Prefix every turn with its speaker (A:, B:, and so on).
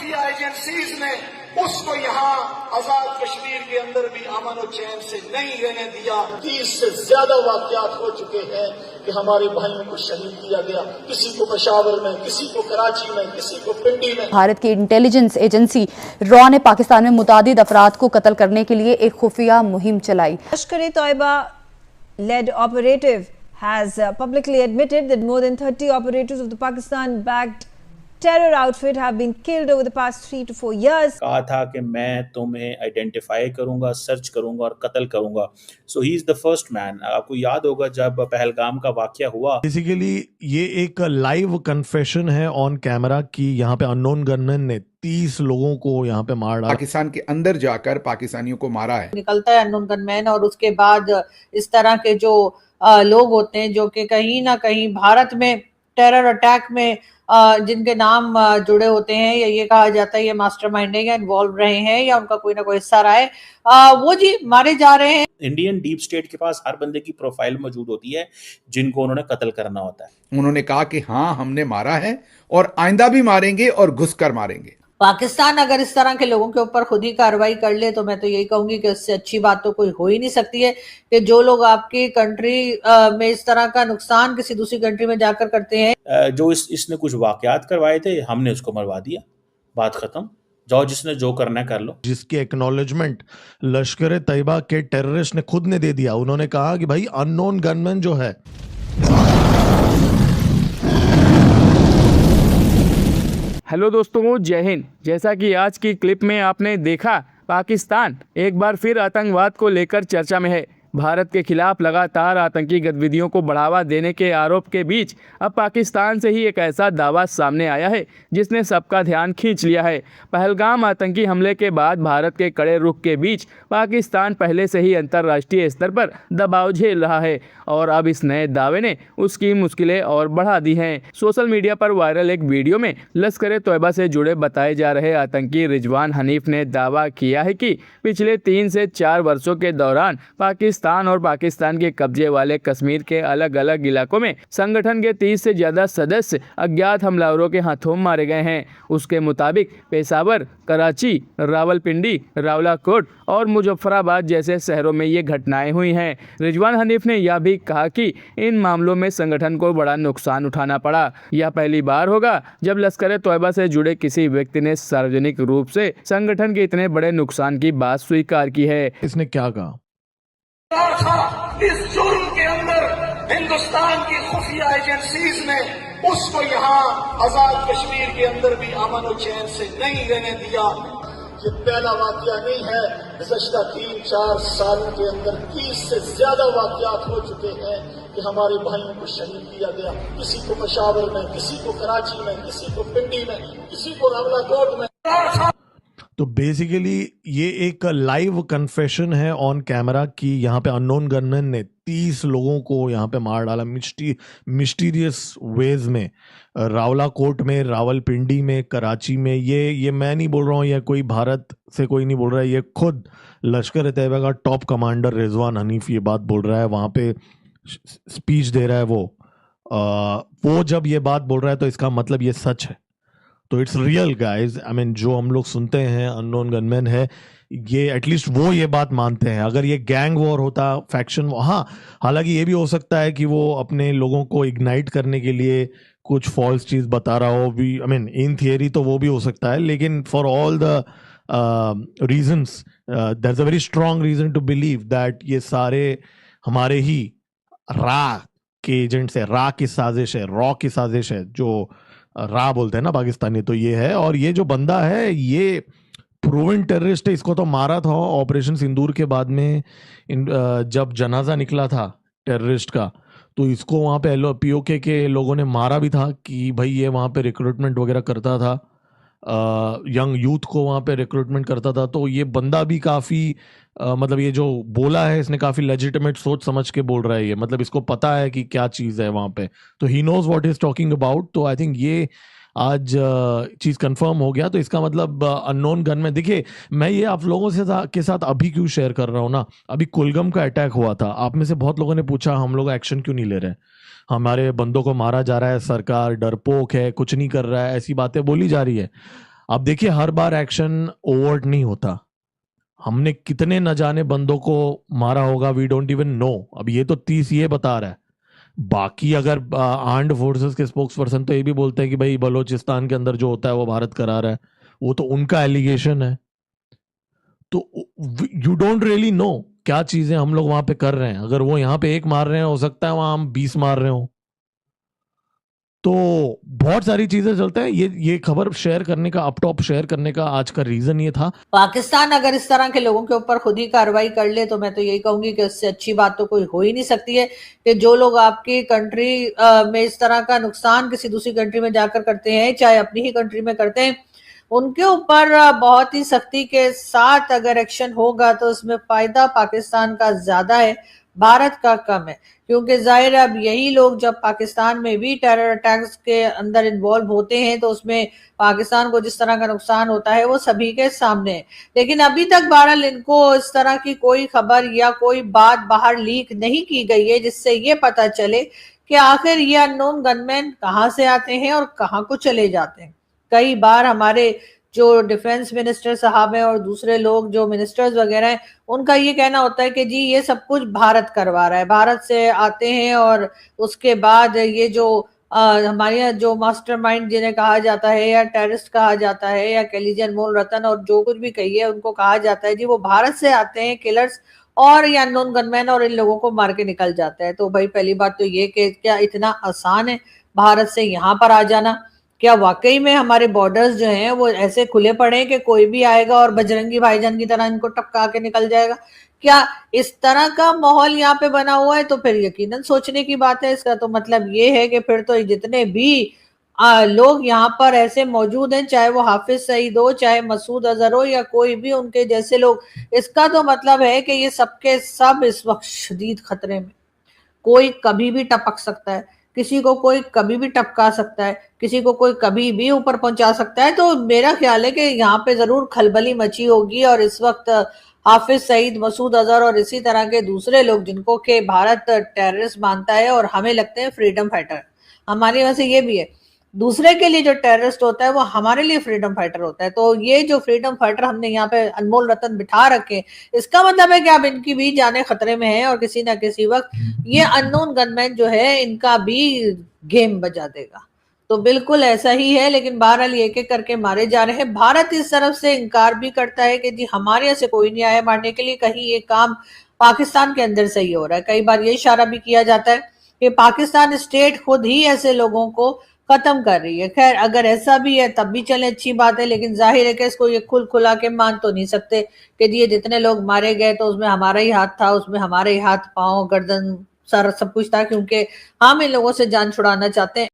A: खुफिया एजेंसीज ने उसको यहाँ आजाद कश्मीर के अंदर भी अमन और चैन से नहीं रहने दिया। 30 से ज्यादा वाकयात हो चुके हैं कि हमारे भाइयों को शहीद किया गया, किसी को पेशावर में, किसी को कराची में, किसी को पिंडी में।
B: भारत की इंटेलिजेंस एजेंसी रॉ ने पाकिस्तान में मुतादिद अफराद को कत्ल करने के लिए एक खुफिया मुहिम चलाई।
C: Lashkar-e-Toiba led operative has publicly admitted that more than 30 operators of the Pakistan-backed terror outfit have been killed over the past 3 to 4 years.
D: कहा था कि मैं तुम्हें आइडेंटिफाई करूंगा, सर्च करूंगा और कत्ल करूंगा। So he is the first man. आपको याद होगा जब पहलगाम का वाकया हुआ,
E: बेसिकली ये एक लाइव कन्फेशन है ऑन कैमरा कि यहाँ पे अननोन गनमैन ने 30 लोगों को यहाँ पे मार डाला।
F: पाकिस्तान के अंदर जाकर पाकिस्तानियों को मारा है।
G: निकलता है अननोन गनमैन और उसके बाद इस तरह के जो लोग होते हैं जो कि कहीं ना कहीं भारत में टेरर अटैक में जिनके नाम जुड़े होते हैं या ये कहा जाता है ये मास्टरमाइंड है या इन्वॉल्व रहे हैं या उनका कोई ना कोई हिस्सा रहा है, वो जी मारे जा रहे हैं।
D: इंडियन डीप स्टेट के पास हर बंदे की प्रोफाइल मौजूद होती है जिनको उन्होंने कत्ल करना होता है।
F: उन्होंने कहा कि हाँ हमने मारा है और आइंदा भी मारेंगे और घुसकर मारेंगे।
G: पाकिस्तान अगर इस तरह के लोगों के ऊपर खुद ही कार्रवाई कर ले तो मैं तो यही कहूंगी कि उससे अच्छी बात तो कोई हो ही नहीं सकती है कि जो लोग आपकी कंट्री में इस तरह का नुकसान किसी दूसरी कंट्री में जाकर करते हैं।
D: जो इसने कुछ वाकयात करवाए थे, हमने उसको मरवा दिया, बात खत्म, जाओ जिसने जो करना है कर लो।
E: जिसकी एक्नॉलेजमेंट लश्कर तैयबा के टेररिस्ट ने खुद ने दे दिया। उन्होंने कहा कि भाई अननोन गनमैन जो है
H: हेलो दोस्तों, जय हिंद। जैसा कि आज की क्लिप में आपने देखा, पाकिस्तान एक बार फिर आतंकवाद को लेकर चर्चा में है। भारत के खिलाफ लगातार आतंकी गतिविधियों को बढ़ावा देने के आरोप के बीच अब पाकिस्तान से ही एक ऐसा दावा सामने आया है जिसने सबका ध्यान खींच लिया है। पहलगाम आतंकी हमले के बाद भारत के कड़े रुख के बीच पाकिस्तान पहले से ही अंतर्राष्ट्रीय स्तर पर दबाव झेल रहा है और अब इस नए दावे ने उसकी मुश्किलें और बढ़ा दी हैं। सोशल मीडिया पर वायरल एक वीडियो में लश्कर-ए-तोयबा से जुड़े बताए जा रहे आतंकी रिजवान हनीफ ने दावा किया है कि पिछले 3 से 4 वर्षों के दौरान पाकिस्तान और पाकिस्तान के कब्जे वाले कश्मीर के अलग अलग इलाकों में संगठन के 30 से ज्यादा सदस्य अज्ञात हमलावरों के हाथों मारे गए हैं। उसके मुताबिक पेशावर, कराची, रावलपिंडी, रावलाकोट और मुजफ्फराबाद जैसे शहरों में ये घटनाएं हुई हैं। रिजवान हनीफ ने यह भी कहा कि इन मामलों में संगठन को बड़ा नुकसान उठाना पड़ा। यह पहली बार होगा जब लश्कर-ए-तोयबा से जुड़े किसी व्यक्ति ने सार्वजनिक रूप से संगठन के इतने बड़े नुकसान की बात स्वीकार की है।
E: इसने क्या कहा?
A: इस जुर्म के अंदर हिंदुस्तान की खुफिया एजेंसीज ने उसको यहाँ आजाद कश्मीर के अंदर भी अमन और चैन से नहीं रहने दिया। ये पहला वाकया नहीं है, गुज़श्ता 3-4 सालों के अंदर 30 से ज्यादा वाकयात हो चुके हैं कि हमारे भाइयों को शहीद किया गया, किसी को पेशावर में, किसी को कराची में, किसी को पिंडी में, किसी को रावलाकोट में।
E: तो बेसिकली ये एक लाइव कन्फेशन है ऑन कैमरा कि यहाँ पे अननोन गनमैन ने 30 लोगों को यहाँ पे मार डाला मिस्टीरियस वेज में, रावलाकोट में, रावलपिंडी में, कराची में। ये मैं नहीं बोल रहा हूँ, या कोई भारत से कोई नहीं बोल रहा है, ये खुद लश्कर-ए-तैयबा का टॉप कमांडर रिजवान हनीफ ये बात बोल रहा है। वहाँ पे स्पीच दे रहा है वो जब ये बात बोल रहा है तो इसका मतलब ये सच है। तो it's real guys. I mean जो हम लोग सुनते हैं अननोन गनमैन है, ये एटलीस्ट वो ये बात मानते हैं। अगर ये गैंग वॉर होता, फैक्शन, हाँ हालांकि ये भी हो सकता है कि वो अपने लोगों को इग्नाइट करने के लिए कुछ फॉल्स चीज बता रहा हो भी। आई मीन इन थियरी तो वो भी हो सकता है, लेकिन for all the reasons there is a very strong reason to believe that ये सारे हमारे ही रा के एजेंट्स है, रा की साजिश है, रॉ की साजिश है, जो रा बोलते हैं ना पाकिस्तानी, तो ये है। और ये जो बंदा है ये प्रूवन टेररिस्ट है। इसको तो मारा था ऑपरेशन सिंदूर के बाद में, जब जनाजा निकला था टेररिस्ट का, तो इसको वहाँ पे POK के लोगों ने मारा भी था कि भाई ये वहाँ पे रिक्रूटमेंट वगैरह करता था, यंग यूथ को वहाँ पे रिक्रूटमेंट करता था। तो ये बंदा भी काफ़ी मतलब ये जो बोला है इसने काफ़ी लेजिटिमेट सोच समझ के बोल रहा है। ये मतलब इसको पता है कि क्या चीज़ है वहाँ पे, तो he knows what is talking about. तो आई थिंक ये आज चीज़ कंफर्म हो गया। तो इसका मतलब अननोन गन में, देखिए मैं ये आप लोगों से के साथ अभी क्यों शेयर कर रहा हूँ ना, अभी कुलगम का अटैक हुआ था। आप में से बहुत लोगों ने पूछा हम लोग एक्शन क्यों नहीं ले रहे, हमारे बंदों को मारा जा रहा है, सरकार डरपोक है, कुछ नहीं कर रहा है, ऐसी बातें बोली जा रही है। अब देखिए हर बार एक्शन ओवर्ट नहीं होता, हमने कितने न जाने बंदों को मारा होगा, वी डोंट इवन नो। अब ये तो 30 ये बता रहा है, बाकी अगर आर्म्ड फोर्सेस के स्पोक्स पर्सन तो ये भी बोलते हैं कि भाई बलोचिस्तान के अंदर जो होता है वो भारत करा रहा है, वो तो उनका एलिगेशन है। तो यू डोंट रियली नो क्या चीजें हम लोग वहां पे कर रहे हैं। अगर वो यहाँ पे एक मार रहे हैं, हो सकता है वहां हम 20 मार रहे हो। तो बहुत सारी चीजें चलते हैं। ये खबर शेयर करने का, अप टॉप शेयर करने का आज का रीजन ये था।
G: पाकिस्तान अगर इस तरह के लोगों के ऊपर खुद ही कार्रवाई कर ले तो मैं तो यही कहूंगी कि उससे अच्छी बात तो कोई हो ही नहीं सकती है कि जो लोग आपकी कंट्री में इस तरह का नुकसान किसी दूसरी कंट्री में जाकर करते हैं, चाहे अपनी ही कंट्री में करते हैं, उनके ऊपर बहुत ही सख्ती के साथ अगर एक्शन होगा तो उसमें फायदा पाकिस्तान का ज्यादा है, भारत का कम है। क्योंकि जाहिर है अब यही लोग जब पाकिस्तान में भी टेरर अटैक्स के अंदर इन्वॉल्व होते हैं तो उसमें पाकिस्तान को जिस तरह का नुकसान होता है वो सभी के सामने है। लेकिन अभी तक बहरहाल इनको इस तरह की कोई खबर या कोई बात बाहर लीक नहीं की गई है जिससे ये पता चले कि आखिर ये अननोन गनमैन कहाँ से आते हैं और कहाँ को चले जाते हैं। कई बार हमारे जो डिफेंस मिनिस्टर साहब हैं और दूसरे लोग जो मिनिस्टर्स वगैरह हैं, उनका ये कहना होता है कि जी ये सब कुछ भारत करवा रहा है, भारत से आते हैं और उसके बाद ये जो हमारे यहाँ जो मास्टरमाइंड जिन्हें कहा जाता है या टेररिस्ट कहा जाता है या कैलिजन मोल रतन और जो कुछ भी कहिए उनको कहा जाता है, जी वो भारत से आते हैं किलर्स और या अननोन गनमैन और इन लोगों को मार के निकल जाता है। तो भाई पहली बात तो ये कि क्या इतना आसान है भारत से यहाँ पर आ जाना? क्या वाकई में हमारे बॉर्डर्स जो हैं वो ऐसे खुले पड़े हैं कि कोई भी आएगा और बजरंगी भाईजान की तरह इनको टपका के निकल जाएगा? क्या इस तरह का माहौल यहाँ पे बना हुआ है? तो फिर यकीनन सोचने की बात है। इसका तो मतलब ये है कि फिर तो जितने भी लोग यहाँ पर ऐसे मौजूद हैं, चाहे वो हाफिज सईद हो, चाहे मसूद अजहर हो या कोई भी उनके जैसे लोग, इसका तो मतलब है कि ये सबके सब इस वक्त शदीद खतरे में। कोई कभी भी टपक सकता है, किसी को कोई कभी भी टपका सकता है, किसी को कोई कभी भी ऊपर पहुंचा सकता है। तो मेरा ख्याल है कि यहाँ पे जरूर खलबली मची होगी और इस वक्त हाफिज सईद, मसूद अजहर और इसी तरह के दूसरे लोग जिनको के भारत टेररिस्ट मानता है और हमें लगते हैं फ्रीडम फाइटर, हमारे वैसे ये भी है, दूसरे के लिए जो टेररिस्ट होता है वो हमारे लिए फ्रीडम फाइटर होता है। तो ये जो फ्रीडम फाइटर हमने यहाँ पे अनमोल रतन बिठा रखे, इसका मतलब है कि अब इनकी भी जाने खतरे में है और किसी ना किसी वक्त ये अननोन गनमैन जो है इनका भी गेम बजा देगा। तो बिल्कुल ऐसा ही है। लेकिन बहरहाल एक एक करके मारे जा रहे हैं। भारत इस तरफ से इनकार भी करता है कि जी हमारे यहाँ से कोई नहीं आया मारने के लिए, कहीं ये काम पाकिस्तान के अंदर से ही हो रहा है। कई बार ये इशारा भी किया जाता है कि पाकिस्तान स्टेट खुद ही ऐसे लोगों को खत्म कर रही है। खैर अगर ऐसा भी है तब भी चले, अच्छी बात है, लेकिन जाहिर है कि इसको ये खुला के मान तो नहीं सकते कि ये जितने लोग मारे गए तो उसमें हमारा ही हाथ था, उसमें हमारे ही हाथ, पांव, गर्दन, सर सब कुछ था, क्योंकि हम इन लोगों से जान छुड़ाना चाहते हैं।